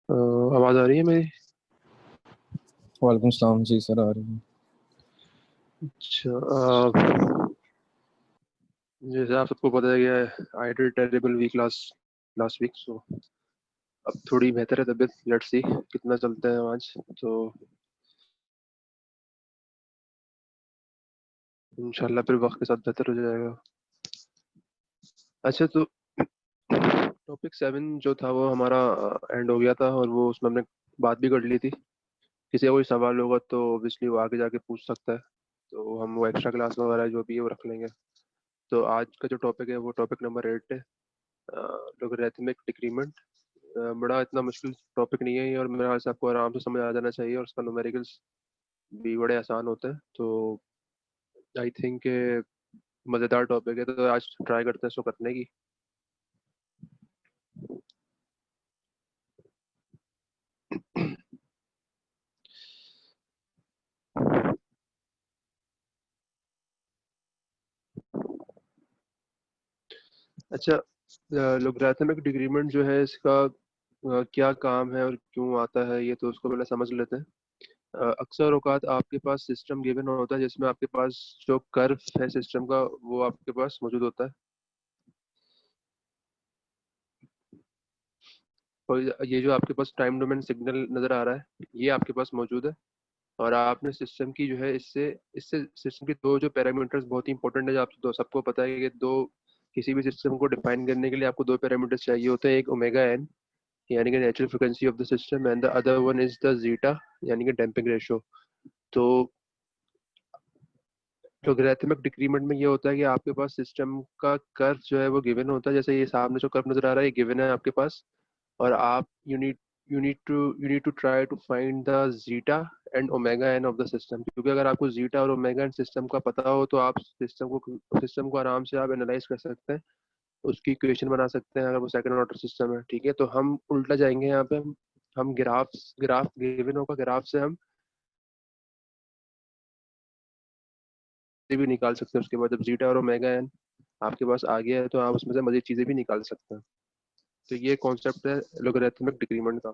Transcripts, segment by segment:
आवाज़ आ रही है मेरी? वालेकुम सलाम जी सर, आ रही है। अच्छा। जैसे आप सबको पता है कि I did terrible week last last week, so अब थोड़ी बेहतर है तबीयत। लेट्स सी कितना चलते हैं आज। तो इंशाल्लाह फिर वक्त के साथ बेहतर हो जाएगा। अच्छा, तो टॉपिक 7 जो था वो हमारा एंड हो गया था, और वो उसमें हमने बात भी कर ली थी। किसी का कोई सवाल होगा तो ऑब्वियसली वो आगे जाके पूछ सकता है। तो हम वो एक्स्ट्रा क्लास वगैरह जो भी है वो रख लेंगे। तो आज का जो टॉपिक है वो टॉपिक नंबर 8 है, लोगरिथमिक डिक्रीमेंट। बड़ा इतना मुश्किल टॉपिक नहीं है ये, और मेरे ख्याल से आपको आराम से समझ आ जाना चाहिए, और उसका न्यूमेरिकल्स भी बड़े आसान होते हैं। तो आई थिंक मज़ेदार टॉपिक है, तो आज ट्राई करते हैं इसको करने की। अच्छा, लोगरिथमिक डिक्रीमेंट जो है इसका क्या काम है और क्यों आता है, ये तो उसको पहले समझ लेते हैं। अक्सर औकात आपके पास सिस्टम गिवन होता है जिसमें आपके पास जो कर्व है सिस्टम का वो आपके पास मौजूद होता है। और ये जो आपके पास टाइम डोमेन सिग्नल नज़र आ रहा है ये आपके पास मौजूद है। और आपने सिस्टम की जो है इससे इससे सिस्टम के दो जो पैरामीटर्स बहुत ही इंपॉर्टेंट है, जो आप दो सबको पता है कि दो किसी भी सिस्टम को डिफाइन करने के लिए आपको दो पैरामीटर्स चाहिए होते हैं। एक ओमेगा एन यानी कि natural frequency of the system, and the other one is the zeta यानी कि डैम्पिंग रेशियो। तो लॉगरिथमिक डिक्रीमेंट में ये होता है कि आपके पास सिस्टम का कर्व जो है वो गिवन होता है। जैसे ये सामने जो कर्व नजर आ रहा है ये गिवन है आपके पास, और आप you need to try to find the zeta and omega n of the system. क्योंकि अगर आपको जीटा और ओमेगा एन सिस्टम का पता हो तो आप सिस्टम को आराम से आप एनालाइज कर सकते हैं, उसकी इक्वेशन बना सकते हैं अगर वो सेकंड ऑर्डर सिस्टम है। ठीक है, तो हम उल्टा जाएंगे यहाँ पे। हम ग्राफ गिवन होगा, ग्राफ से हम ये भी निकाल सकते हैं। उसके बाद जब जीटा और ओमेगा एन आपके पास आ गया है तो आप उसमें से मजीद चीजें भी निकाल सकते हैं। तो ये कॉन्सेप्ट है लोगरिथमिक डिक्रीमेंट का।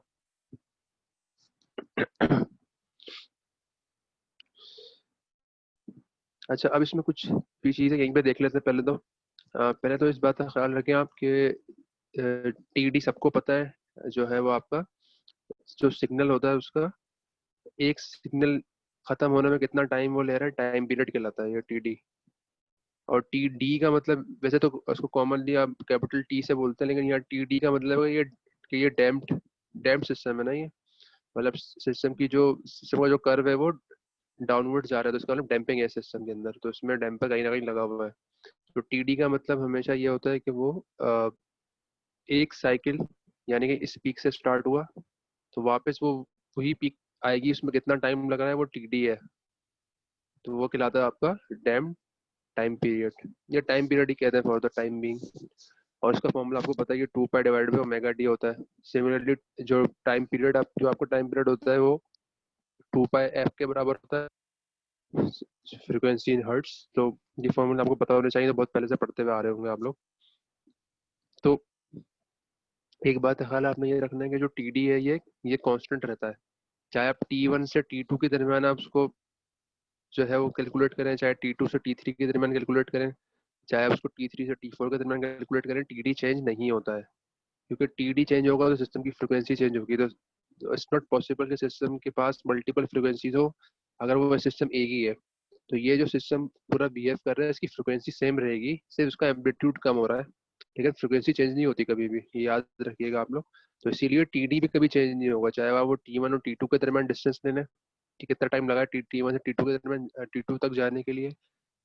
अच्छा, अब इसमें कुछ भी चीजें यहीं पे देख लेते हैं पहले तो। पहले तो इस बात का ख्याल रखें आप कि टीडी सबको पता है जो है वो आपका जो सिग्नल होता है उसका एक सिग्नल खत्म होने में कितना टाइम वो ले रहा है, टाइम पीरियड कहलाता है ये टीडी। और टी डी का मतलब वैसे तो उसको कॉमनली आप कैपिटल टी से बोलते हैं, लेकिन यहाँ टी डी का मतलब है ये कि ये डैम्प्ड डैम्प्ड सिस्टम है ना ये। मतलब सिस्टम का जो कर्व है वो डाउनवर्ड जा रहा है, तो इसका मतलब डैम्पिंग है सिस्टम के अंदर, तो इसमें डैम्पर कहीं ना कहीं लगा हुआ है। तो टीडी का मतलब हमेशा ये होता है कि वो एक साइकिल यानी कि इस पीक से स्टार्ट हुआ तो वापस वो वही पीक आएगी, उसमें कितना टाइम लग रहा है वो टीडी है। तो वो कहलाता है आपका डैम टाइम पीरियड, या टाइम पीरियड ही कहते हैं फॉर द टाइम बीइंग। और इसका फॉर्मूला आपको पता है, ये 2 pi divide by omega D होता है। सिमिलरली जो टाइम पीरियड आप जो आपको टाइम पीरियड होता है वो 2 पाई एफ के बराबर होता है, फ्रीक्वेंसी इन हर्ट्स। तो ये फॉर्मूला आपको पता होना चाहिए, तो बहुत पहले से पढ़ते हुए आ रहे होंगे आप लोग। तो एक बात ख्याल आपने ये रखना है कि जो टी डी है ये कांस्टेंट रहता है। चाहे आप T1 से T2 के दरमियान आप उसको जो है वो कैलकुलेट करें, चाहे T2 से T3 के दरमियान कैलकुलेट करें, चाहे आप उसको T3 से T4 के दरमियान कैलकुलेट करें, टीडी चेंज नहीं होता है। क्योंकि टीडी चेंज होगा तो सिस्टम की फ्रिक्वेंसी चेंज होगी। तो इट्स नॉट पॉसिबल कि सिस्टम के पास मल्टीपल फ्रिक्वेंसीज हो अगर वो सिस्टम एक ही है। तो ये जो सिस्टम पूरा बिहेव कर रहा है इसकी फ्रिक्वेंसी सेम रहेगी, सिर्फ उसका एम्पलीट्यूड कम हो रहा है, लेकिन फ्रिक्वेंसी चेंज नहीं होती कभी भी, ये याद रखिएगा आप लोग। तो इसीलिए टीडी भी कभी चेंज नहीं होगा, चाहे आप वो T1 और T2 के दरमियान डिस्टेंस ले लें कि कितना टाइम लगा टी टी वन से T2 के दरमियान T2 तक जाने के लिए,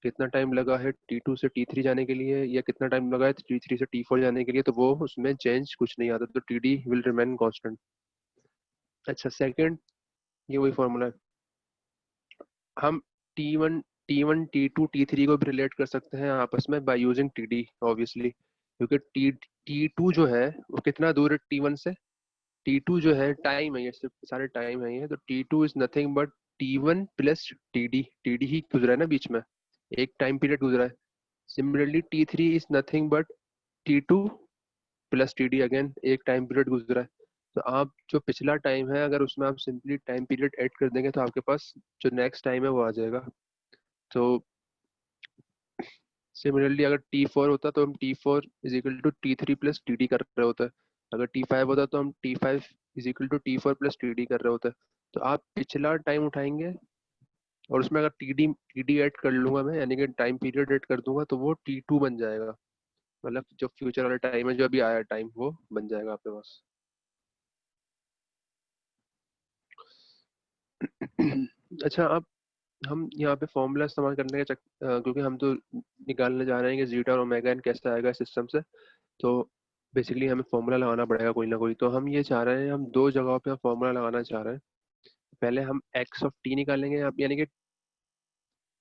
कितना टाइम लगा है T2 से T3 जाने के लिए, या कितना टाइम लगा है T3 से T4 जाने के लिए, तो वो उसमें चेंज कुछ नहीं आता, तो टीडी विल रिमेन कांस्टेंट। अच्छा, सेकंड, ये वही फॉर्मूला है। हम T1 T2 T3 को भी रिलेट कर सकते हैं आपस में बाय यूजिंग टीडी ऑब्वियसली, क्योंकि T2 जो है वो कितना दूर है T1 से। T2 जो है टाइम है, ये सिर्फ सारे टाइम है ये, तो T2 is nothing but T1 plus TD. TD ही गुजरा है ना बीच में, एक टाइम पीरियड गुजरा है। Similarly T3 is nothing but T2 plus TD, again एक टाइम पीरियड गुजरा है। तो आप जो पिछला टाइम है अगर उसमें आप सिंपली टाइम पीरियड ऐड कर देंगे तो आपके पास जो नेक्स्ट टाइम है वो आ जाएगा। तो सिमिलरली अगर T4 होता तो हम T4 is equal to T3 plus TD कर रहे होते हैं। अगर T5 होता तो हम T5 is equal to T4 plus TD कर रहे होते हैं। तो आप पिछला टाइम उठाएंगे और उसमें अगर टीडी ऐड कर लूंगा मैं, यानी कि टाइम पीरियड ऐड कर दूंगा, तो वो T2 बन जाएगा। मतलब जो फ्यूचर वाला टाइम है, जो अभी आया टाइम, वो बन जाएगा आपके पास। अच्छा, अब हम यहाँ पे फॉर्मूला इस्तेमाल करने के क्योंकि हम तो निकालने जा रहे हैं कि जीटा और ओमेगा एन कैसे आएगा सिस्टम से। तो बेसिकली हमें फॉर्मूला लगाना पड़ेगा कोई ना कोई। तो हम ये चाह रहे हैं, हम दो जगहों पे फॉर्मूला लगाना चाह रहे हैं। पहले हम एक्स ऑफ टी निकालेंगे, आप यानी कि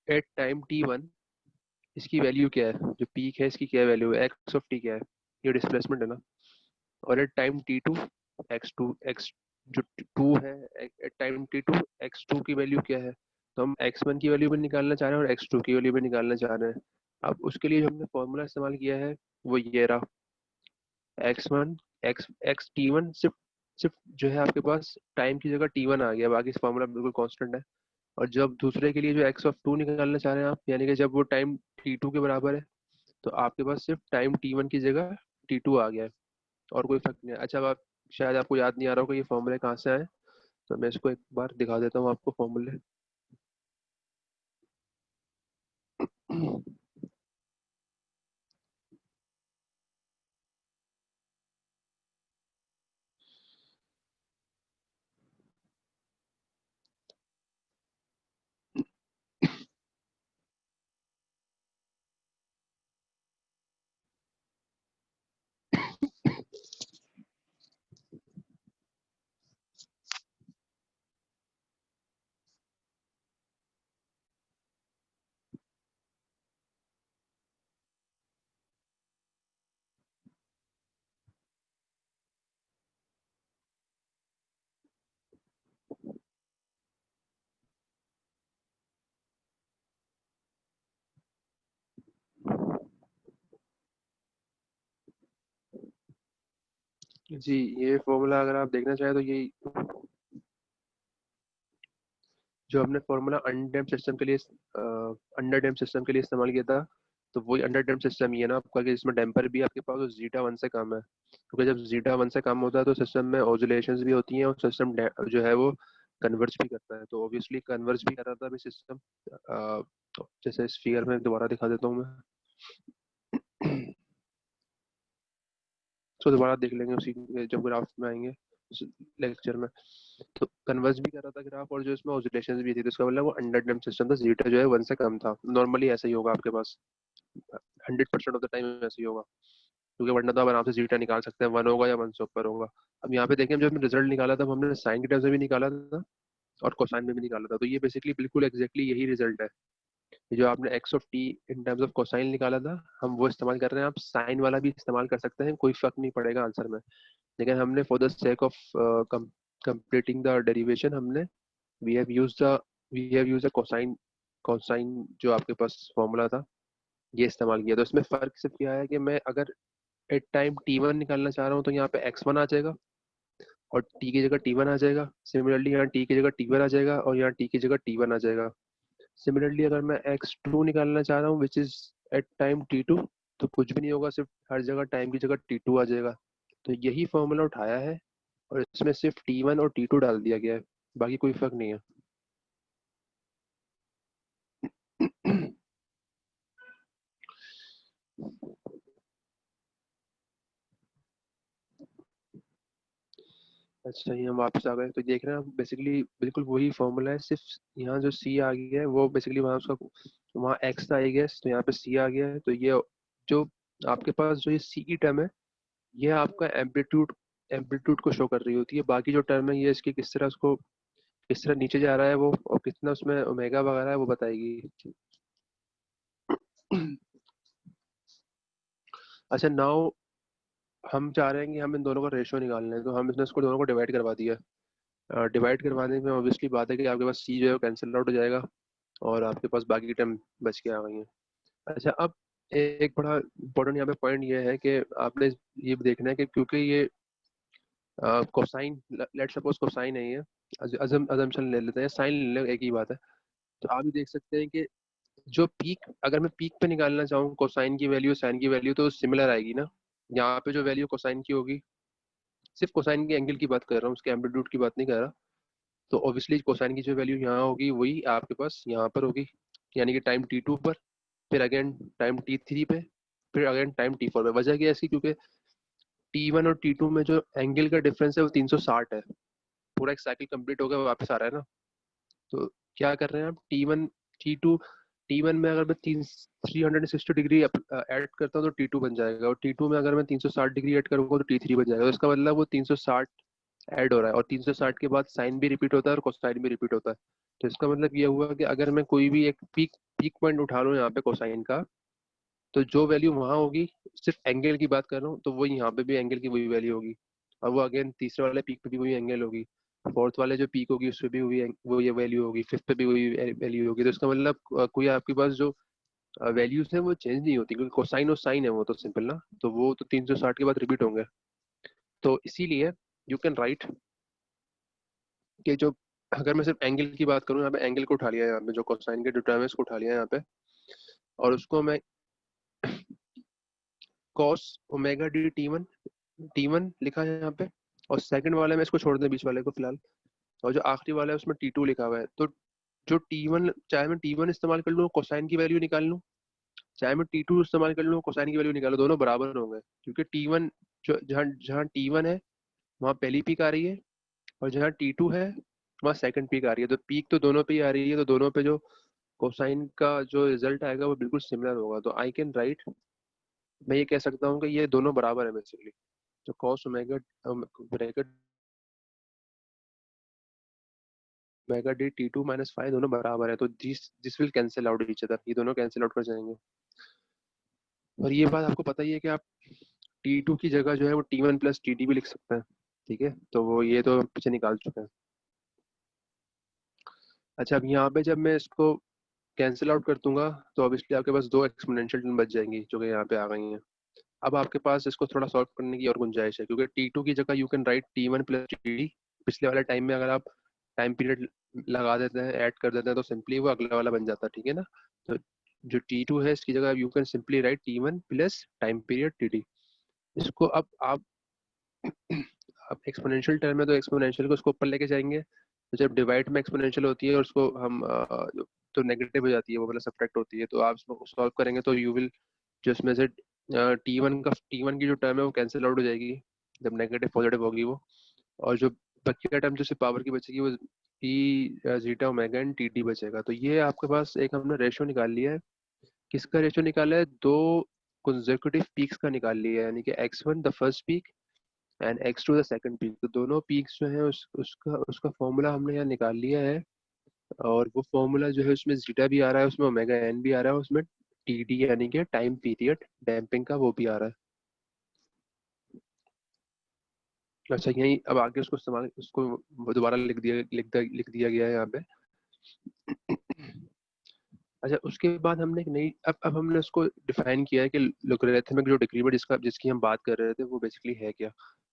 एट टाइम T1 इसकी वैल्यू क्या है, जो पीक है इसकी क्या वैल्यू है, एक्स ऑफ टी क्या है, ये डिस्प्लेसमेंट है ना। और एट टाइम T2 एक्स जो टू है, एट टाइम T2 x2 की वैल्यू क्या है। तो हम x1 की वैल्यू भी निकालना चाह रहे हैं और x2 की वैल्यू भी निकालना चाह रहे हैं। अब उसके लिए जो हमने फॉर्मूला इस्तेमाल किया है वो ये रहा, x1 एक्स T1 सिर्फ सिर्फ जो है आपके पास टाइम की जगह T1 आ गया, बाकी फॉर्मूला बिल्कुल कांस्टेंट है। और जब दूसरे के लिए जो एक्स ऑफ टू निकालना चाह रहे हैं आप, यानी कि जब वो टाइम T2 के बराबर है, तो आपके पास सिर्फ टाइम T1 की जगह T2 आ गया है, और कोई फर्क नहीं है। अच्छा, अब आप शायद आपको याद नहीं आ रहा होगा ये फॉर्मूले कहाँ से आए, तो मैं इसको एक बार दिखा देता हूँ आपको फॉर्मूले। जी, ये फॉर्मूला अगर आप देखना चाहें तो ये जो हमने फॉर्मूला अंडर डैम सिस्टम के लिए इस्तेमाल किया था, तो वही अंडर डैम सिस्टम ही है ना आपका, कि इसमें डैम्पर भी आपके पास जीटा 1 से कम है। क्योंकि जब जीटा 1 से कम होता है तो सिस्टम में ऑसिलेशंस भी होती हैं और सिस्टम जो है वो कन्वर्ज भी करता है। तो ऑब्वियसली कन्वर्ज भी कर रहा था अभी सिस्टम। जैसे इस फिगर में दोबारा दिखा देता हूँ मैं। तो दोबारा देख लेंगे उसी जब ग्राफ में आएंगे लेक्चर में। तो कन्वर्ज भी कर रहा था ग्राफ, और जो इसमें ऑसिलेशंस भी थी, तो इसका मतलब वो अंडर डैम्प सिस्टम था, जीटा जो है 1 से कम था। नॉर्मली ऐसा ही होगा आपके पास, 100% ऑफ द टाइम ऐसा ही होगा। क्योंकि वरना तो आप आराम से जीटा निकाल सकते हैं, 1 होगा या 1 से ऊपर होगा। अब यहाँ पे देखें, जब हमने रिजल्ट निकाला था, हमने साइन के टर्म्स में भी निकाला था और कोसाइन में भी निकाला था। तो ये बेसिकली बिल्कुल एग्जैक्टली यही रिजल्ट है। जो आपने x of T in terms of cosine निकाला था, हम वो इस्तेमाल कर रहे हैं। आप साइन वाला भी इस्तेमाल कर सकते हैं, कोई फर्क नहीं पड़ेगा आंसर में। लेकिन हमने for the sake of completing the derivation, हमने we have used the we have used the cosine cosine जो आपके पास फॉर्मूला था, ये इस्तेमाल किया। तो इसमें फर्क सिर्फ क्या है कि मैं अगर एट टाइम T1 निकालना चाह रहा हूँ तो यहाँ पे x1 आ जाएगा और t की जगह T1 आ जाएगा। सिमिलरली यहाँ t की जगह T1 आ जाएगा और यहाँ t की जगह T1 आ जाएगा। सिमिलरली अगर मैं x2 निकालना चाह रहा हूँ which is at time T2, तो कुछ भी नहीं होगा, सिर्फ हर जगह टाइम की जगह T2 आ जाएगा। तो यही फॉर्मूला उठाया है और इसमें सिर्फ T1 और T2 डाल दिया गया है, बाकी कोई फर्क नहीं है। अच्छा, ये हम वापस आ गए तो देख रहे हैं, बेसिकली बिल्कुल वही फॉर्मूला है, सिर्फ यहाँ जो सी आ गया है वो बेसिकली वहाँ उसका वहाँ एक्स था आई गेस, तो यहाँ पे सी आ गया है। तो ये जो आपके पास जो ये सी की टर्म है, ये आपका एम्पलीट्यूड एम्पलीट्यूड को शो कर रही होती है। बाकी जो टर्म है ये इसकी किस तरह उसको किस तरह नीचे जा रहा है वो, और कितना उसमें ओमेगा वगैरह है वो बताएगी। अच्छा, नाउ हम चाह रहे हैं कि हम इन दोनों का रेशियो निकालना है, तो हम इसने इसको दोनों को डिवाइड करवा दिया। डिवाइड करवाने में ऑब्वियसली बात है कि आपके पास सी जो है कैंसिल आउट हो जाएगा और आपके पास बाकी टर्म बच के आ गई हैं। अच्छा, अब एक बड़ा इंपॉर्टेंट यहाँ पे पॉइंट ये है कि आपने ये भी देखना है कि क्योंकि ये कोसाइन, लेट सपोज कोसाइन है ये, अजम्पशन ले लेते हैं, साइन ले लें, एक ही बात है। तो आप भी देख सकते हैं कि जो पीक, अगर मैं पीक पे निकालना चाहूँ कोसाइन की वैल्यू साइन की वैल्यू, तो सिमिलर आएगी ना। यहाँ पे जो वैल्यू कोसाइन की होगी, सिर्फ कोसाइन के एंगल की बात कर रहा हूँ, उसके एम्पलीट्यूड की बात नहीं कर रहा। तो ऑब्वियसली कोसाइन की जो वैल्यू यहाँ होगी वही आपके पास यहाँ पर होगी, यानी कि टाइम T2 पर, फिर अगेन टाइम T3 पे, फिर अगेन टाइम T4 पे। वजह क्या है इसकी, क्योंकि T1 और T2 में जो एंगल का डिफरेंस है वो 360 है। पूरा एक साइकिल कंप्लीट हो गया, वापस आ रहा है ना। तो क्या कर रहे हैं आप, T1 में अगर मैं 360 डिग्री ऐड करता हूँ तो T2 बन जाएगा, और T2 में अगर मैं 360 डिग्री ऐड करूंगा तो T3 बन जाएगा। तो इसका मतलब वो 360 ऐड हो रहा है, और 360 के बाद साइन भी रिपीट होता है और कोसाइन भी रिपीट होता है। तो इसका मतलब ये हुआ कि अगर मैं कोई भी एक पीक पीक पॉइंट उठा लूँ यहाँ पे कोसाइन का, तो जो वैल्यू वहाँ होगी, सिर्फ एंगल की बात कर रहा हूँ, तो वही यहाँ पे भी एंगल की वही वैल्यू होगी। और वो अगेन तीसरे वाले पीक पे भी वही एंगल होगी, फोर्थ वाले जो पीक होगी उस पे भी वही वो ये वैल्यू होगी, फिफ्थ पे भी वही वैल्यू होगी। तो इसका मतलब कोई आपके पास जो वैल्यूज है वो चेंज नहीं होती, क्योंकि कोसाइन और साइन है वो तो सिंपल ना, तो वो तो 360 के बाद रिपीट होंगे। तो इसीलिए यू कैन राइट कि जो, अगर मैं सिर्फ एंगल की बात करूँ, यहाँ पे एंगल को उठा लिया है, यहाँ पे जो कोसाइन के डिटरमिनेंट्स को उठा लिया है यहाँ पे, और उसको मैं cos omega D T one लिखा है यहाँ पे, और सेकंड वाले में इसको छोड़ दें बीच वाले को फिलहाल, और जो आखिरी वाला है उसमें T2 लिखा हुआ है। तो जो T1, चाहे मैं T1 इस्तेमाल कर लूँ कोसाइन की वैल्यू निकाल लूँ, चाहे मैं T2 इस्तेमाल कर लूँ कोसाइन की वैल्यू निकालूं, दोनों बराबर होंगे, क्योंकि T1 जो जहाँ जहाँ T1 है वहाँ पहली पीक आ रही है, और जहाँ T2 है वहाँ सेकंड पीक आ रही है। तो पीक तो दोनों पे ही आ रही है, तो दोनों पे जो कोसाइन का जो रिजल्ट आएगा वो बिल्कुल सिमिलर होगा। तो आई कैन राइट, मैं ये कह सकता हूँ कि ये दोनों बराबर है बेसिकली। जो cos omega bracket omega D T2 - 5 दोनों बराबर है, तो this this will cancel out each other, ये दोनों कैंसिल आउट कर जाएंगे। और ये बात आपको पता ही है कि आप T2 की जगह जो है वो T1 + TD भी लिख सकते हैं। ठीक है, तो वो ये तो पीछे निकाल चुके हैं। अच्छा, अब यहाँ पे जब मैं इसको कैंसिल आउट कर दूंगा, तो ऑब्वियसली आपके पास दो एक्सपोनेंशियल टर्म बच जाएंगी जो कि यहाँ पे आ गई हैं। अब आपके पास इसको थोड़ा सॉल्व करने की और गुंजाइश है, क्योंकि T2 की जगह you can write T1 + TD। पिछले वाले टाइम में अगर आप टाइम पीरियड लगा देते हैं, ऐड कर देते हैं, तो सिंपली वो अगला वाला बन जाता है, ठीक है ना। तो जो T2 है इसकी जगह you can simply write T1 + time period TD। इसको अब आप अब एक्सपोनेंशियल टर्म है तो एक्सपोनेंशियल को उसको ऊपर लेके जाएंगे, तो जब डिवाइड में एक्सपोनेंशियल होती है और उसको हम तो नेगेटिव हो जाती है वो, मतलब सब्ट्रैक्ट होती है, तो आप इसको सॉल्व करेंगे तो यू विल, जो इसमें से T1 की जो टर्म है वो कैंसिल आउट हो जाएगी जब नेगेटिव पॉजिटिव होगी वो, और जो बाकी का टर्म जो सिर्फ पावर की बचेगी वो ई जीटा ओमेगा एंड TD बचेगा। तो ये आपके पास एक हमने रेशियो निकाल लिया है। किसका रेशियो निकाला है, दो कंसेक्यूटिव पीक्स का निकाल लिया है, यानी कि x1 the first peak and x2 the second peak. तो दोनों पीक्स जो है उसका उसका फॉर्मूला हमने यहाँ निकाल लिया है, और वो फॉर्मूला जो है उसमें जीटा भी आ रहा है, उसमें ओमेगा एन भी आ रहा है, उसमें TD यानी कि टाइम पीरियड डैम्पिंग का वो भी आ रहा है। अच्छा, यही अब आगे उसको इस्तेमाल, उसको दोबारा लिख दिया गया है यहाँ पे। अच्छा, उसके बाद हमने एक नई, अब हमने उसको डिफाइन किया है कि लोगरिथमिक जो डिक्रीमेंट जिसकी हम बात कर रहे थे वो बेसिकली है क्या।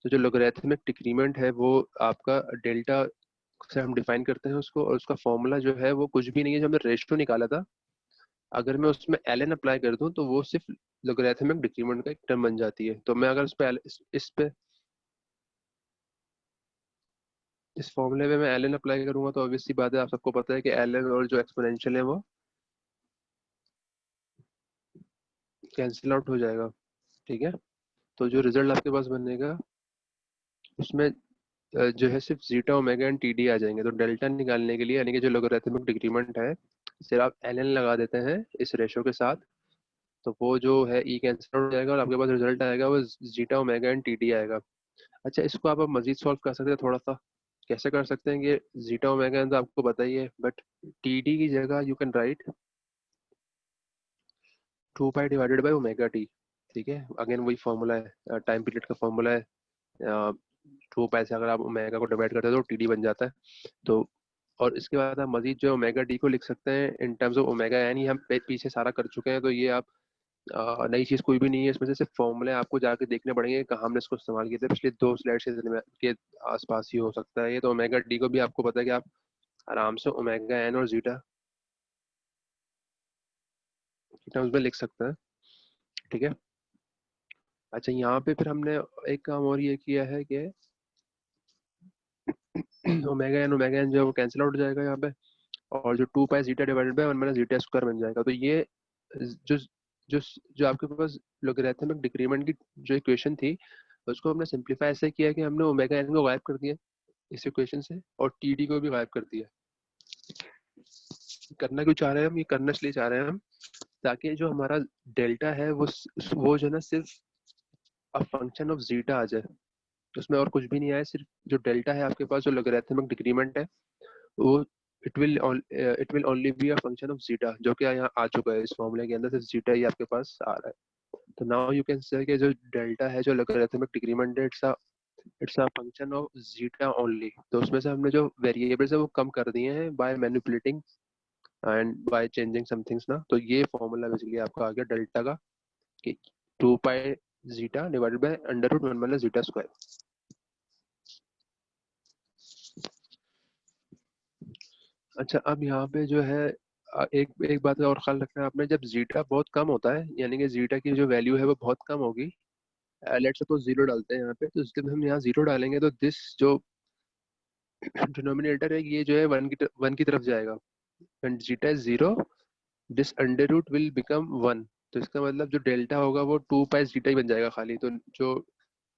तो जो लोगरिथमिक डिक्रीमेंट है वो आपका डेल्टा से हम डिफाइन करते हैं उसको, और उसका फॉर्मूला जो है वो कुछ भी नहीं है, जो हमने रेशियो निकाला था, अगर मैं उसमें ln अप्लाई कर दूं तो वो सिर्फ लोगरिथमिक डिक्रीमेंट का एक टर्म बन जाती है। तो मैं अगर इस फॉर्मूले में मैं ln अप्लाई करूंगा, तो ऑब्वियसली बात है, आप सबको पता है कि ln और जो एक्सपोनेंशियल है वो कैंसिल आउट हो जाएगा। ठीक है, तो जो रिजल्ट आपके पास बनेगा उसमें जो है सिर्फ जीटा ओमेगा एंड TD आ जाएंगे। तो डेल्टा निकालने के लिए, यानी कि जो लोगरिथमिक डिक्रीमेंट है, सिर्फ आप ln लगा देते हैं इस रेशो के साथ, तो वो जो है ई कैंसिल आउट हो जाएगा, और आपके पास रिजल्ट आएगा वो जीटा ओमेगा एंड TD आएगा। अच्छा, इसको आप अब मजीद सॉल्व कर सकते हैं थोड़ा सा। कैसे कर सकते हैं कि जीटा ओमेगा तो आपको पता ही है, बट TD की जगह यू कैन राइट 2 पाई/ओमेगा टी। ठीक है, अगेन वही फॉर्मूला है, टाइम पीरियड का फॉर्मूला है। 2 पाई से अगर आप ओमेगा को डिवाइड करते हैं तो TD बन जाता है। तो और इसके बाद आप मजीद जो ओमेगा डी को लिख सकते हैं in terms of omega N, ही हम पीछे सारा कर चुके हैं, तो ये आप नई चीज कोई भी नहीं है इसमें से, सिर्फ फॉर्मूले आपको जाके देखने पड़ेंगे कहाँ हमने इसको इस्तेमाल किया था। पिछले 2 स्लाइड के आसपास ही हो सकता है ये। तो ओमेगा डी को भी आपको पता है कि आप आराम से ओमेगा एन और जीटा की टर्म्स में लिख सकते हैं, ठीक है। अच्छा, यहाँ पे फिर हमने एक काम और ये किया है कि ओमेगा एन जो है वो कैंसिल आउट हो जाएगा यहाँ पे, और जो 2 pi zeta divided by 1 minus zeta square बन जाएगा। तो ये जो जो जो आपके पास लोगरिथमिक डिक्रीमेंट की जो इक्वेशन थी, उसको हमने सिंप्लीफाई ऐसे किया कि हमने ओमेगा एन को गायब कर दिया इस इक्वेशन से, और टी डी को भी गायब कर दिया। करना क्यों चाह रहे हैं हम, ये करना इसलिए चाह रहे हैं हम ताकि जो हमारा डेल्टा है वो जो है ना सिर्फ अ फंक्शन ऑफ जीटा आ जाए, उसमें और कुछ भी नहीं आया। सिर्फ जो डेल्टा है आपके पास, जो लोगरिथमिक डिक्रीमेंट है, वो it will only be a function of zeta, जो कि यहाँ आ चुका है इस फॉर्मूले के अंदर, सिर्फ जीटा ही आपके पास आ रहा है। तो नाउ यू कैन से कि जो डेल्टा है, जो लोगरिथमिक डिक्रीमेंट है, it's a function of zeta only. तो उसमें से हमने जो वेरिएबल्स है वो कम कर दिए हैं by manipulating and by changing some things ना। तो ये फॉर्मूला बेसिकली आपका आ गया डेल्टा का, कि 2 pi zeta divided by under root 1 minus zeta square. अच्छा, अब यहाँ पे जो है एक एक बात का और ख्याल रखना है आपने, जब जीटा बहुत कम होता है, यानी कि जीटा की जो वैल्यू है वो बहुत कम होगी, लेट सपोज जीरो डालते हैं यहाँ पे, तो जब हम यहाँ जीरो डालेंगे तो दिस जो डिनोमिनेटर है ये जो है वन की तरफ जाएगा। And zeta is zero, this under root will become one. तो इसका मतलब जो डेल्टा होगा वो 2 पाई जीटा ही बन जाएगा खाली। तो जो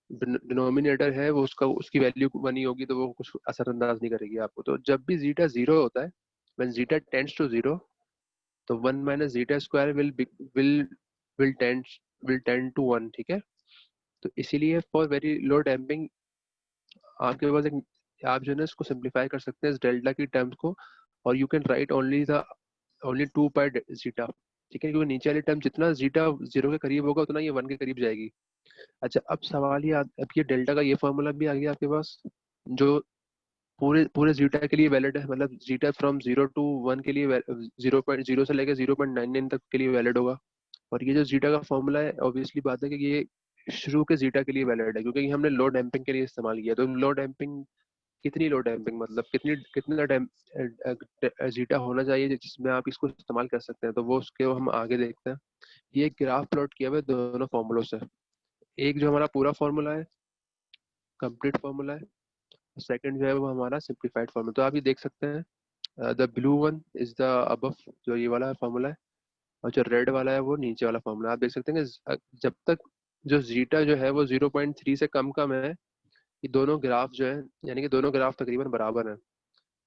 डिनोमिनेटर है वो उसका उसकी वैल्यू वन ही होगी, तो वो कुछ असरअंदाज नहीं करेगी आपको। तो जब भी जीटा जीरो होता है, when zeta tends to zero, तो 1 minus zeta square will will tend will tend to one, ठीक है। तो इसीलिए फॉर वेरी लो डैम्पिंग आपके पास एक, आप जो है ना इसको सिंप्लीफाई कर सकते हैं इस डेल्टा की टर्म्स को, और you can write only 2 pi zeta, ठीक है। क्योंकि नीचे वाली टर्म जितना जीटा जीरो के करीब होगा उतना ये वन के करीब जाएगी। अच्छा, अब सवाल ये अब ये डेल्टा का ये फॉर्मूला भी आ गया आपके पास, जो पूरे पूरे जीटा के लिए वैलिड है। मतलब जीटा फ्रॉम 0 to 1 के लिए 0.0 से लेकर 0.99 तक के लिए वैलिड होगा। और ये जो जीटा का फॉर्मूला है, ऑब्वियसली बात है कि ये शुरू के जीटा के लिए वैलिड है, क्योंकि ये हमने लो डैम्पिंग के लिए इस्तेमाल किया। तो लो डैम्पिंग, कितनी लो डैम्पिंग मतलब कितना जीटा होना चाहिए जिसमें आप इसको इस्तेमाल कर सकते हैं, तो वो उसके हम आगे देखते हैं। ये ग्राफ प्लॉट किया हुआ है दोनों फॉर्मूलों से। एक जो हमारा पूरा फॉर्मूला है, कंप्लीट फॉर्मूला है, सेकंड जो है वो हमारा सिंप्लीफाइड फॉर्मूला। तो आप ये देख सकते हैं, the blue one is the above, जो ये वाला फॉर्मूला है, और जो रेड वाला है वो नीचे वाला फॉर्मूला। आप देख सकते हैं कि जब तक जो जीटा जो है वो 0.3 से कम कम है, ये दोनों ग्राफ जो है, यानी कि दोनों ग्राफ तकरीबन बराबर हैं।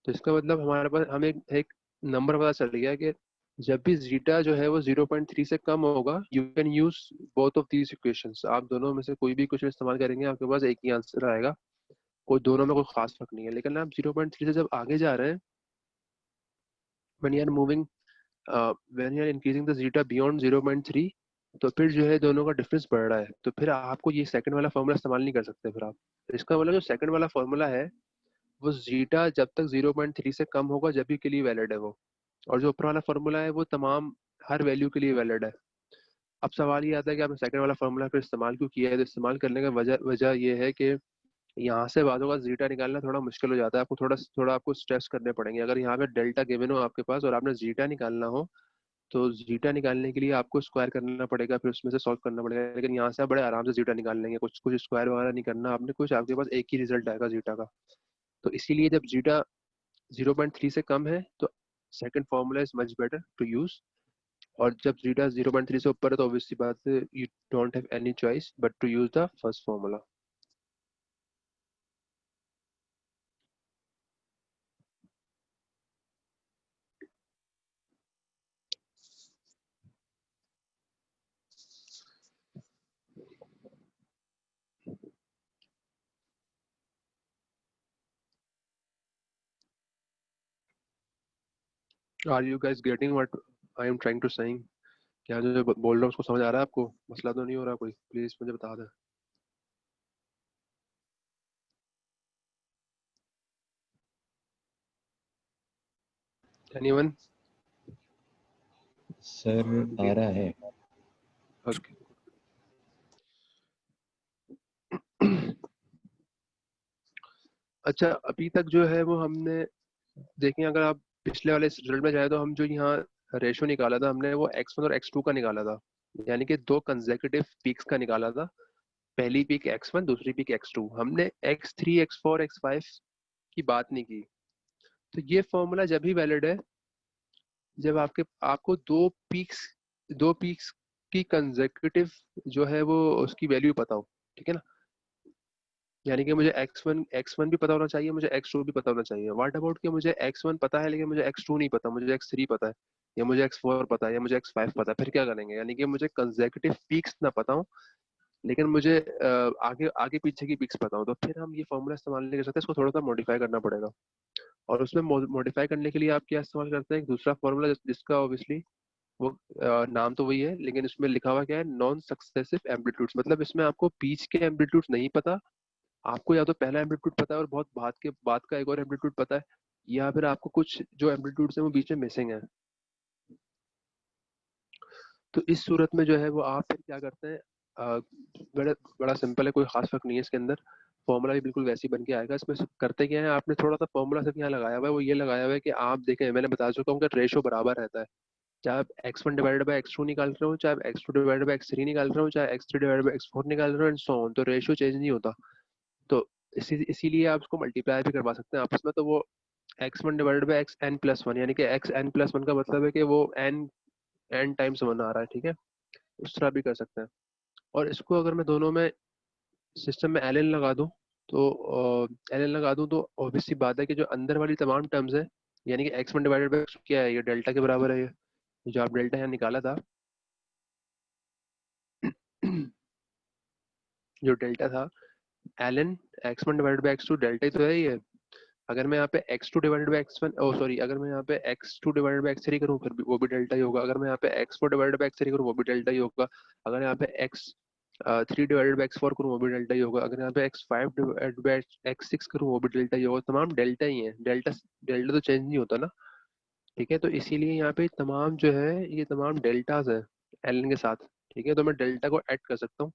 तो इसका मतलब हमारे पास हमें एक नंबर पता चल गया कि जब भी जीटा जो है वो 0.3 से कम होगा, you can use both of these equations. आप दोनों में से कोई भी इक्वेशन इस्तेमाल करेंगे, आपके पास एक ही आंसर आएगा। कोई दोनों में कोई खास फर्क नहीं है। लेकिन आप 0.3 से जब आगे जा रहे हैं, when you are moving when you are increasing the zeta beyond 0.3, तो फिर जो है दोनों का डिफरेंस बढ़ रहा है, तो फिर आपको ये सेकंड वाला फॉर्मूला इस्तेमाल नहीं कर सकते फिर आप। तो इसका मतलब जो सेकंड वाला फॉर्मूला है, वो जीटा जब तक 0.3 से कम होगा जब भी के लिए वैलिड है वो, और जो ऊपर वाला फॉर्मूला है वो तमाम हर वैल्यू के लिए वैलिड है। अब सवाल ये आता है कि आपने सेकंड वाला फॉर्मूला फिर इस्तेमाल क्यों किया है। तो इस्तेमाल करने का वजह वजह ये है कि यहाँ से बातों का जीटा निकालना थोड़ा मुश्किल हो जाता है। आपको थोड़ा थोड़ा आपको स्टेप्स करने पड़ेंगे। अगर यहाँ पे डेल्टा गिवन हो आपके पास और आपने जीटा निकालना हो, तो जीटा निकालने के लिए आपको स्क्वायर करना पड़ेगा, फिर उसमें से सॉल्व करना पड़ेगा। लेकिन यहाँ से आप बड़े आराम से जीटा निकाल लेंगे, कुछ कुछ स्क्वायर वगैरह नहीं करना आपने कुछ, आपके पास एक ही रिजल्ट आएगा जीटा का। तो इसीलिए जब जीटा 0.3 से कम है तो second formula is much better to use, और जब जीटा 0.3 से ऊपर है तो ऑब्वियसली बात है you don't have any choice but to use the first formula. Are you guys getting what I am trying to saying? क्या जो बोल रहा हूँ उसको समझ आ रहा है आपको? मसला तो नहीं हो रहा कोई? प्लीज मुझे बता दें। एनीवन? सर आ रहा है। ओके। अच्छा, अभी तक जो है वो हमने देखें, अगर आप पिछले वाले रिजल्ट में जाए तो हम जो यहाँ रेशो निकाला था हमने वो x1 और x2 का निकाला था, यानी कि दो कंसेक्यूटिव पीक्स का निकाला था। पहली पीक x1, दूसरी पीक x2। हमने x3 x4 x5 की बात नहीं की। तो ये फॉर्मूला जब भी वैलिड है जब आपको दो पीक्स की कंसेक्यूटिव जो है वो उसकी वैल्यू पता हो, ठीक है ना। यानी कि मुझे एक्स वन भी पता होना चाहिए, मुझे एक्स टू भी पता होना चाहिए। व्हाट अबाउट कि मुझे x1 पता है लेकिन मुझे x2 नहीं पता, मुझे x3 पता है, या मुझे x4 पता है, या मुझे x5 पता है। फिर क्या करेंगे? यानी कि मुझे कंसेक्यूटिव पीक्स ना पता हो लेकिन मुझे आगे आगे पीछे की पिक्स पता हो, तो फिर हम ये फॉर्मूला इस्तेमाल नहीं कर सकते, इसको थोड़ा सा मॉडिफाई करना पड़ेगा। और उसमें मॉडिफाई करने के लिए आप क्या इस्तेमाल करते हैं? एक दूसरा फॉर्मूला जिसका ऑब्वियसली वो नाम तो वही है लेकिन इसमें लिखा हुआ क्या है? Non successive amplitudes. मतलब इसमें आपको बीच के एम्पलीट्यूड्स नहीं पता, आपको या तो पहला एम्पलीट्यूड पता है और बहुत बाद का एक और एम्पलीट्यूड पता है, या फिर आपको कुछ जो एम्पलीट्यूड्स हैं वो बीच में मिसिंग है। तो इस सूरत में जो है वो आप फिर क्या करते हैं? अ, बड़ा बड़ा सिंपल है, कोई खास फर्क नहीं है इसके अंदर। फॉर्मूला भी बिल्कुल वैसे ही बन के आएगा। इसमें सिर्फ करते क्या है, आपने थोड़ा सा फॉर्मूला सिर्फ यहाँ लगाया हुआ है, वो ये लगाया हुआ है कि आप देखें, मैंने बता चुका हूँ कि रेशो बराबर रहता है। चाहे आप x1 डिवाइडेड बाई x2 निकाल रहे हो, चाहे आप x2 डिवाइडेड बाई x3 निकाल रहे हो, चाहे x3 डिवाइडेड बाई x4 निकाल रहे हो, एंड सो ऑन, तो रेशियो चेंज नहीं होता। तो इसीलिए आप उसको मल्टीप्लाई भी करवा सकते हैं आपस में। तो वो x1 डिवाइडेड बाई xn+1, यानी कि xn+1 का मतलब है कि वो n टाइम्स 1 आ रहा है, ठीक है। उस तरह भी कर सकते हैं। और इसको अगर मैं दोनों में सिस्टम में ln लगा दूं, तो ln लगा दूं तो ऑब्वियस सी बात है कि जो अंदर वाली तमाम टर्म्स है, यानी कि x1 डिवाइडेड बाई क्या है, ये डेल्टा के बराबर है। ये जो आप डेल्टा यहाँ निकाला था, जो डेल्टा था ln x1 divided by x2, delta ही तो है ये। अगर मैं यहाँ पे x2 divided by x1, O sorry, अगर मैं यहाँ पे x2 डिवाइडेड बाई x3 करूँ फिर भी वो भी डेल्टा ही होगा। अगर मैं यहाँ पे x4 डिवाइडेड बाई x3 करूँ वो भी डेल्टा ही होगा। अगर यहाँ पे x3 डिवाइडेड बाई x4 करूँ वो भी डेल्टा ही होगा। अगर यहाँ पे x5 डिवाइडेड बाई x6 करूँ वो भी डेल्टा ही होगा। तमाम डेल्टा ही है। डेल्टा डेल्टा तो चेंज नहीं होता ना, ठीक है। तो इसीलिए यहाँ पे तमाम जो है ये तमाम डेल्टाज है एलन के साथ, ठीक है। तो मैं डेल्टा को ऐड कर सकता हूँ।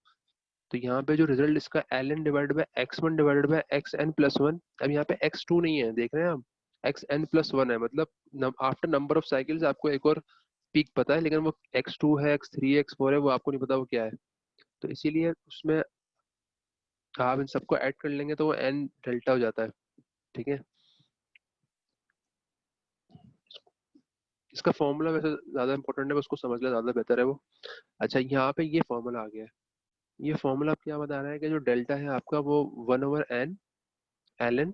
तो यहाँ पे जो रिजल्ट इसका ln divided by x1 divided by xn+1। अब यहाँ पे x2 नहीं है, देख रहे हैं आप, xn+1 है। मतलब आफ्टर नंबर ऑफ साइकिल्स आपको एक और पीक पता है, लेकिन वो x2 है, x3 है, x4 है, वो आपको नहीं पता वो क्या है। तो इसीलिए उसमें आप इन सबको ऐड कर लेंगे तो वो n डेल्टा हो जाता है, ठीक है। इसका फॉर्मूला वैसे ज्यादा इंपॉर्टेंट है, उसको समझ ले ज्यादा बेहतर है वो। अच्छा, यहाँ पे ये फॉर्मूला आ गया है। ये फॉर्मूला क्या बता रहा है कि जो डेल्टा है आपका वो 1/n ln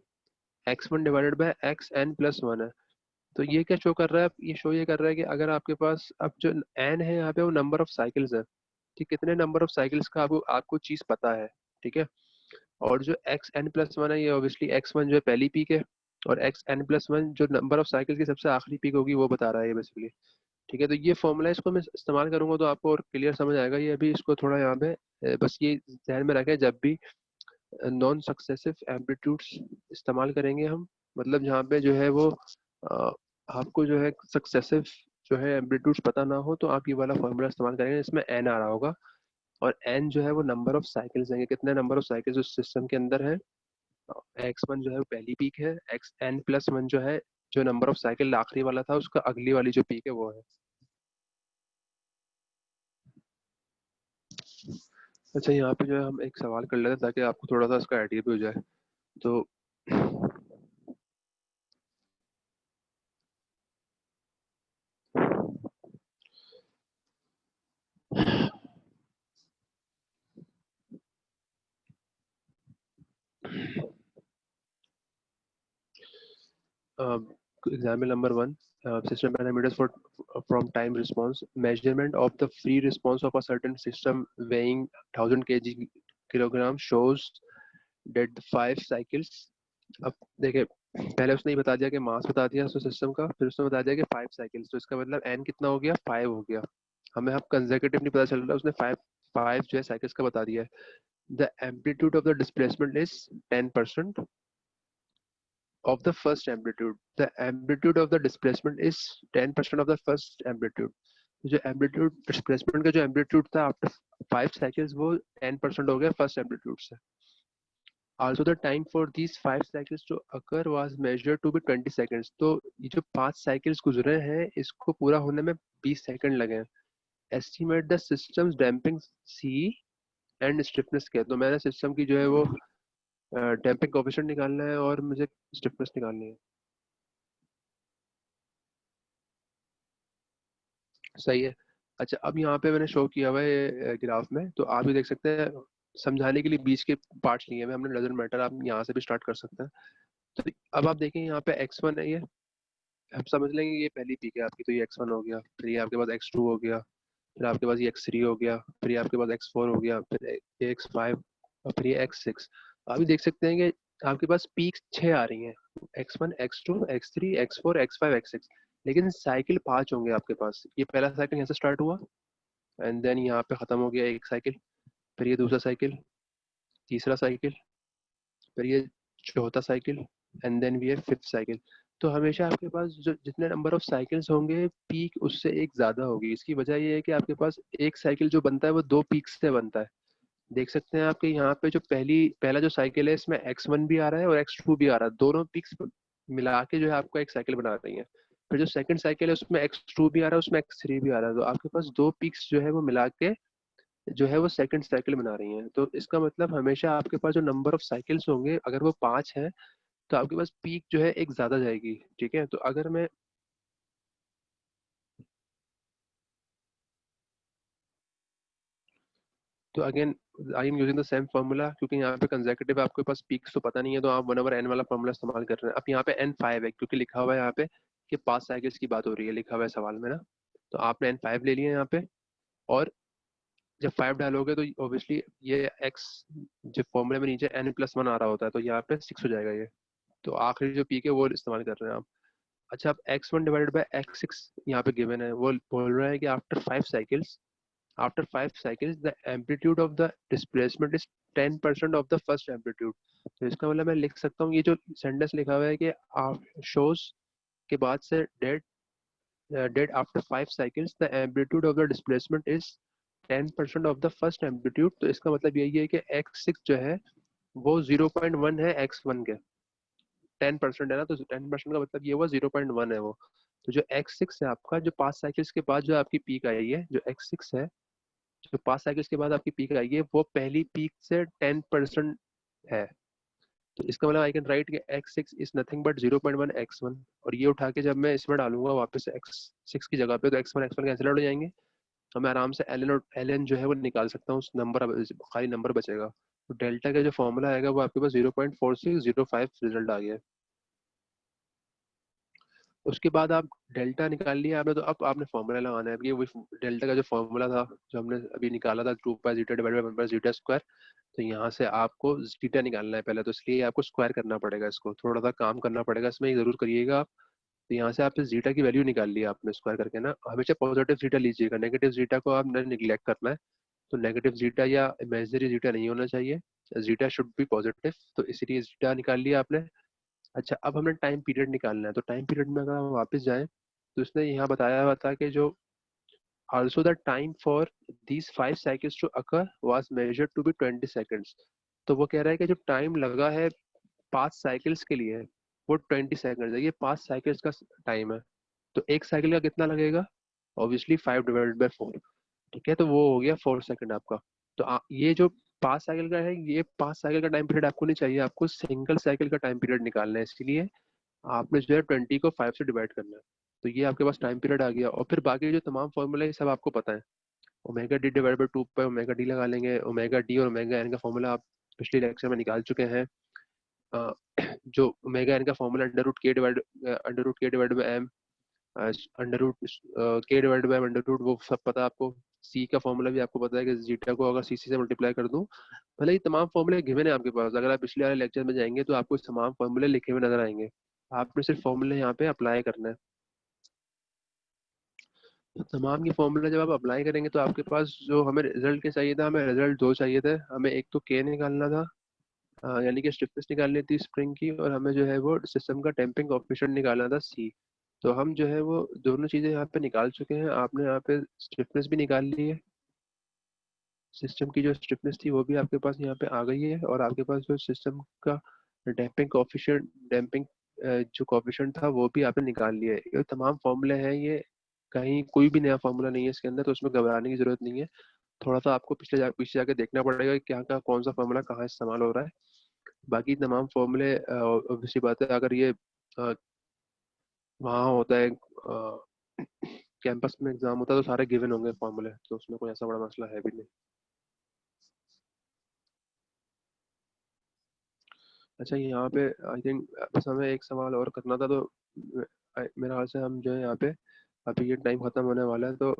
x1 divided by xn+1 है। तो ये क्या शो कर रहा है? ये शो ये कर रहा है कि अगर आपके पास अब जो n है यहाँ पे वो नंबर ऑफ साइकिल्स है, ठीक। कितने नंबर ऑफ साइकिल्स का आपको आपको चीज पता है, ठीक है। और जो xn+1 है ये ऑब्वियसली x1 जो है पहली पीक है, और xn+1 जो नंबर ऑफ साइकिल की सबसे आखिरी पीक होगी वो बता रहा है ये बेसिकली, ठीक है। तो ये फॉर्मूला इसको मैं इस्तेमाल करूंगा तो आपको और क्लियर समझ आएगा। ये अभी इसको थोड़ा यहाँ पे बस ये ध्यान में रखें, जब भी नॉन सक्सेसिव एम्पलीट्यूड्स इस्तेमाल करेंगे हम, मतलब जहाँ पे जो है वो अ, आपको जो है सक्सेसिव जो है एम्पलीट्यूड्स पता ना हो, तो आप ये वाला फॉर्मूला इस्तेमाल करेंगे। इसमें एन आ रहा होगा, और एन जो है वो नंबर ऑफ साइकिल्स हैं, कितने नंबर ऑफ साइकिल्स उस सिस्टम के अंदर है। x1 जो है वो पहली पीक है, xn+1 जो है जो नंबर ऑफ साइकिल आखिरी वाला था उसका अगली वाली जो पीक है वो है। अच्छा, यहाँ पे जो है हम एक सवाल कर लेते हैं ताकि आपको थोड़ा सा इसका आइडिया भी हो जाए। तो example number 1, system parameters for from time response, measurement of the free response of a certain system weighing 1000 kilogram shows that 5 cycles। अब देखिए, पहले उसने ये बता दिया कि मास बता दिया उसने सिस्टम का, फिर उसने बता दिया कि 5 साइकिल्स, तो इसका मतलब एन कितना हो गया? 5 हो गया। हमें अब कंसेक्यूटिव नहीं पता चल रहा, उसने फाइव फाइव जो है साइकिल्स का बता दिया है। The amplitude of the displacement is 10% of the first amplitude. The amplitude of the displacement is 10% of the first amplitude. जो एम्पलीट्यूड डिस्प्लेसमेंट का जो एम्पलीट्यूड था आफ्टर 5 साइकिल्स वो 10% हो गया फर्स्ट एम्पलीट्यूड से. Also the time for these 5 cycles to occur was measured to be 20 seconds. तो ये जो 5 साइकिल्स गुजरे हैं इसको पूरा होने में 20 सेकंड लगे हैं. Estimate the system's damping C and stiffness के. तो मैंने सिस्टम की जो है वो डैम्पिंग कोएफिशिएंट निकालना है और मुझे स्टिफनेस निकालनी है. सही है. अच्छा, अब यहाँ पे मैंने शो किया हुआ है ग्राफ में, तो आप भी देख सकते हैं. समझाने के लिए बीच के पार्ट्स लिए हुए हमने, डजंट मैटर, आप यहाँ से भी स्टार्ट कर सकते हैं. तो अब आप देखें यहाँ पे x1 है, ये हम समझ लेंगे ये पहली पीक है आपकी, तो ये x1 हो गया, फिर ये आपके पास x2 हो गया, फिर आपके पास ये x3 हो गया, फिर ये आपके पास x4 हो गया, फिर ये x5 और फिर ये x6. अभी देख सकते हैं कि आपके पास पीक 6 आ रही हैं, x1 x2 x3 x4 x5 x6. लेकिन साइकिल 5 होंगे आपके पास. ये पहला साइकिल यहाँ से स्टार्ट हुआ एंड देन यहाँ पे खत्म हो गया एक साइकिल, फिर ये दूसरा साइकिल, तीसरा साइकिल, फिर ये चौथा साइकिल एंड देन ये फिफ्थ साइकिल. तो हमेशा आपके पास जो जितने नंबर ऑफ साइकिल्स होंगे पीक उससे एक ज्यादा होगी. इसकी वजह ये है कि आपके पास एक साइकिल जो बनता है वो दो पीक्स से बनता है. देख सकते हैं आपके यहाँ पे जो पहला जो साइकिल है इसमें x1 भी आ रहा है और x2 भी आ रहा है, दोनों पिक्स मिला के जो है आपको एक साइकिल बना रही है. फिर जो सेकंड साइकिल है उसमें x2 भी आ रहा है, उसमें x3 भी आ रहा है, तो आपके पास दो पिक्स जो है वो मिला के जो है वो सेकंड साइकिल बना रही हैं. तो इसका मतलब हमेशा आपके पास जो नंबर ऑफ साइकिल्स होंगे अगर वो 5 है तो आपके पास पीक जो है एक ज्यादा जाएगी. ठीक है, तो अगर मैं तो again I am using the same formula, क्योंकि यहाँ पे कंसेक्यूटिव आपके पास पीक्स तो पता नहीं है, तो आप 1/n वाला फार्मूला इस्तेमाल कर रहे हैं. अब यहाँ पे n5 है क्योंकि लिखा हुआ है यहाँ पे कि 5 साइकिल्स की बात हो रही है, लिखा हुआ है सवाल में ना. तो आपने n5 ले लिया यहाँ पे, और जब 5 डालोगे तो ऑब्वियसली ये x जो फॉर्मूले में नीचे n+1 आ रहा होता है तो यहाँ पे 6 हो जाएगा ये. तो आखिरी जो पीक है वो इस्तेमाल कर रहे हैं आप. अच्छा, अब x1 डिवाइडेड बाय x6 यहाँ पे गिवन है, वो बोल रहा है कि after 5 cycles the amplitude of the displacement is 10% of the first amplitude. तो इसका मतलब मैं लिख सकता हूँ ये जो सेंटेंस लिखा हुआ है कि shows के बाद से dead after 5 cycles the amplitude of the displacement is 10% of the first amplitude. तो इसका मतलब यही है कि x6 जो है वो 0.1 है x1 के. 10% है ना, तो 10% का मतलब ये हुआ 0.1 है वो. तो जो x6 है आपका, जो 5 साइकिल्स के बाद जो आपकी पीक आई है, जो x6 है, जो 5 साइकिल्स के बाद आपकी पीक आई है वो पहली पीक से 10% है. तो इसका मतलब आई कैन राइट कि x6 is nothing but 0.1 x1. और ये उठा के जब मैं इसमें डालूंगा वापस x6 की जगह पे तो x1 x1 कैंसिल आउट हो जाएंगे, तो मैं आराम से ln और ln जो है वो निकाल सकता हूँ. उस नंबर खाली नंबर बचेगा. तो डेल्टा का जो फॉर्मूला आएगा वो आपके पास 0.4605 रिजल्ट आ गया. उसके बाद आप डेल्टा निकाल लिया आपने, तो अब आपने फॉर्मूला लगाना है. अब ये वही डेल्टा का जो फॉर्मूला था जो हमने अभी निकाला था, 2 pi zeta divided by 1/जीटा square. तो यहाँ से आपको जीटा निकालना है पहले, तो इसलिए आपको स्क्वायर करना पड़ेगा, इसको थोड़ा सा काम करना पड़ेगा इसमें, ये जरूर करिएगा आप. तो यहाँ से आपने जीटा की वैल्यू निकाल लिया आपने स्क्वायर करके ना. हमेशा पॉजिटिव जीटा लीजिएगा, नेगेटिव जीटा को आपने निगलेक्ट करना है. तो नेगेटिव जीटा या इमेजिनरी जीटा नहीं होना चाहिए, जीटा शुड बी पॉजिटिव. तो इसीलिए जीटा निकाल लिया आपने. अच्छा, अब हमें टाइम पीरियड निकालना है. तो टाइम पीरियड में अगर हम वापस जाएं तो इसने यहाँ बताया हुआ था कि जो also the time for these 5 cycles to occur was measured to be 20 seconds. तो वो कह रहा है कि जो टाइम लगा है 5 साइकिल्स के लिए वो 20 सेकंड है. ये 5 साइकिल्स का टाइम है. तो एक साइकिल का कितना लगेगा, ऑब्वियसली 5/4. ठीक है, तो वो हो गया 4 सेकंड आपका. तो ये जो 5 साइकिल का है, ये 5 साइकिल का टाइम पीरियड आपको नहीं चाहिए, आपको सिंगल साइकिल का टाइम पीरियड निकालना है. इसलिए आपने जो है 20 को 5 से डिवाइड करना है. तो ये आपके पास टाइम पीरियड आ गया. और फिर बाकी जो तमाम फॉर्मूला है सब आपको पता है. Omega d divide by 2 pi omega d लगा लेंगे. ओमेगा डी और ओमेगा एन का फॉर्मूला आप पिछले लेक्चर में निकाल चुके हैं. अ, जो ओमेगा एन का फॉर्मूला अंडर रूट के divide by m, under root वो सब पता है आपको. सी का फॉर्मूला भी आपको पता है कि जीटा को अगर सी से मल्टीप्लाई कर दूं. भले ही तमाम फॉर्मूले गिवन है आपके पास, अगर आप पिछले वाले लेक्चर में जाएंगे तो आपको तमाम फॉर्मूले लिखे हुए नजर आएंगे. आपने सिर्फ फॉर्मूले यहाँ पे अप्लाई करना है. तो तमाम की फॉर्मूला जब आप अप्लाई करेंगे तो आपके पास जो हमें रिजल्ट के चाहिए था, हमें रिजल्ट दो चाहिए थे. हमें एक तो के निकालना था, यानी कि स्टिफनेस निकालनी थी स्प्रिंग की, और हमें जो है वो सिस्टम का टेम्पिंग कोएफिशिएंट निकालना था सी. तो हम जो है वो दोनों चीजें यहाँ पे निकाल चुके हैं। आपने यहाँ पे स्टिफनेस भी निकाल ली है, सिस्टम की जो स्टिफनेस थी वो भी आपके पास यहाँ पे आ गई है, और आपके पास जो सिस्टम का डैम्पिंग कोफिशिएंट, डैम्पिंग जो कोफिशिएंट था वो भी आपने निकाल लिया है। ये तमाम फॉर्मूले हैं, ये कहीं कोई भी नया फॉर्मूला नहीं है इसके अंदर, तो उसमें घबराने की जरूरत नहीं है। थोड़ा सा आपको पीछे जाके देखना पड़ेगा कि क्या का कौन सा फॉर्मूला कहाँ इस्तेमाल हो रहा है। बाकी तमाम फॉर्मूले ऑब्वियसली बात है, अगर ये वहाँ होता है कैंपस में एग्जाम होता है तो सारे गिवन होंगे फॉर्मूले, तो उसमें कोई ऐसा बड़ा मसला है भी नहीं। अच्छा, यहाँ पे आई थिंक बस हमें एक सवाल और करना था, तो मेरे ख्याल से हम जो है यहाँ पे अभी ये टाइम खत्म होने वाला है, तो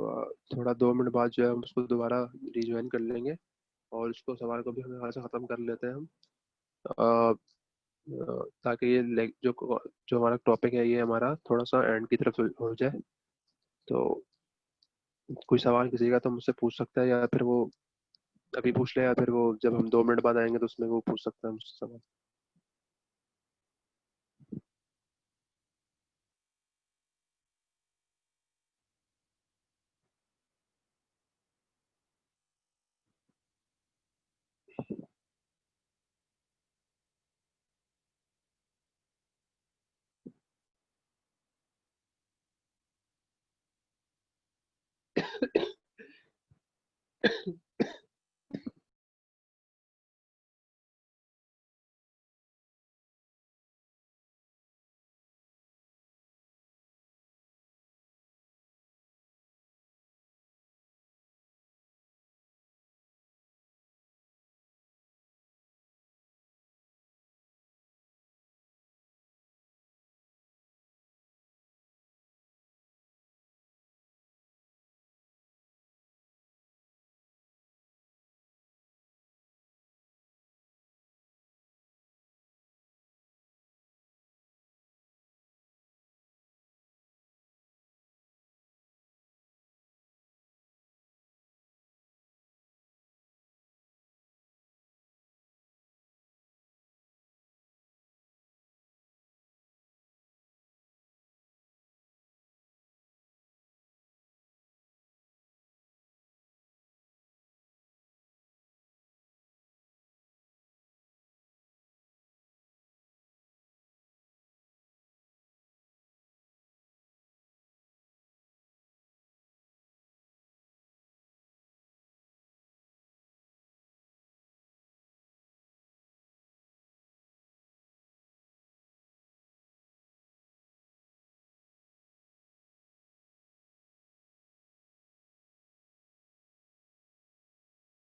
थोड़ा 2 मिनट बाद जो है हम उसको दोबारा रिज्वाइन कर लेंगे, और उसको सवाल को भी हमें यहाँ से खत्म कर लेते हैं हम। ताकि ये जो जो हमारा टॉपिक है ये हमारा थोड़ा सा एंड की तरफ हो जाए। तो कोई सवाल किसी का तो मुझसे पूछ सकता है, या फिर वो अभी पूछ ले, या फिर वो जब हम 2 मिनट बाद आएंगे तो उसमें वो पूछ सकता है मुझसे सवाल।